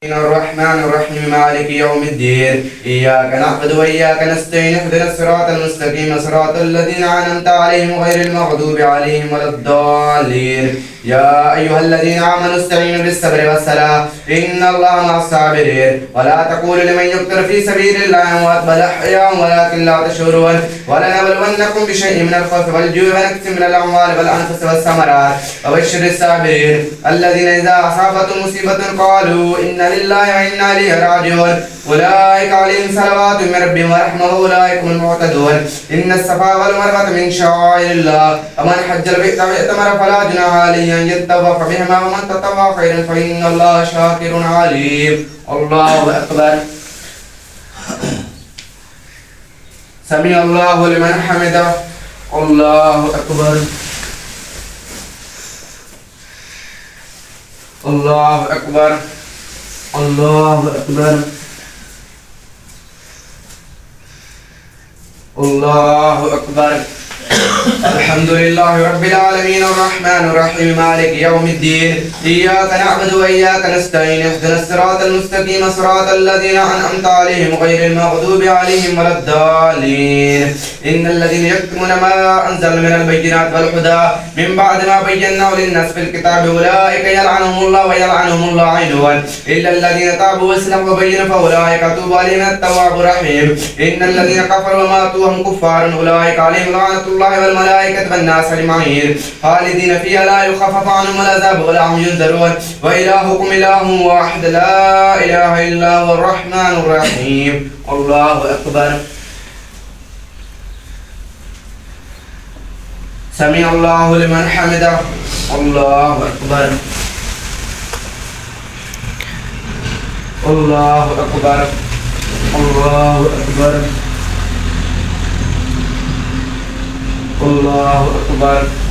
الرحمن الرحيم مالك يوم الدين إياك نعبد وإياك نستعين اهدنا الصراط المستقيم صراط الذين أنعمت عليهم غير المغضوب عليهم ولا الضالين يا أيها الذين آمنوا استعينوا بالصبر والصلاة إن الله مع الصابرين ولا تقولوا لمن يقتل في سبيل الله أموات بل أحياء ولكن لا تشعرون ولنبلونكم بشيء من الخوف والجوع ونكث من الأموال والأنفس والثمرات وبشر الصابرين الذين إذا أصابتهم مصيبة قالوا إنا لله وإنا إليه راجعون أولئك عليهم صلوات من ربهم ورحمة وأولئك هم المهتدون إن الصفا والمروة من شعائر الله ومن حج البيت واعتمر فلا جناح عليه أن يطوف بهما ومن تطوع خيرا فإن الله شاكر عليم. الله أكبر. سمع الله لمن حمده. الله أكبر. الله أكبر. الله أكبر. الله أكبر. الحمد لله رب العالمين الرحمن الرحيم مالك يوم الدين إياك نعبد وإياك نستعين اهدنا الصراط المستقيم صراط الذين أنعمت عليهم غير المغضوب عليهم ولا الضالين إن الذين يكتمون ما أنزل من البينات والهدى من بعد ما بيناه للناس في الكتاب أولئك يلعنهم الله ويلعنهم اللاعنون إلا الذين تابوا وأصلحوا وبينوا فأولئك أتوب عليهم التواب الرحيم إن الذين كفروا وماتوا وهم كفار أولئك عليهم لعنة الله والملائكة والناس أجمعين خالدين فيها لا يخفف عنهم العذاب ولا هم ينذرون وإلهكم إله واحد لا إله إلا هو الرحمن الرحيم. الله أكبر. سمع الله لمن حمده. الله أكبر. الله أكبر. الله أكبر. الله أكبر.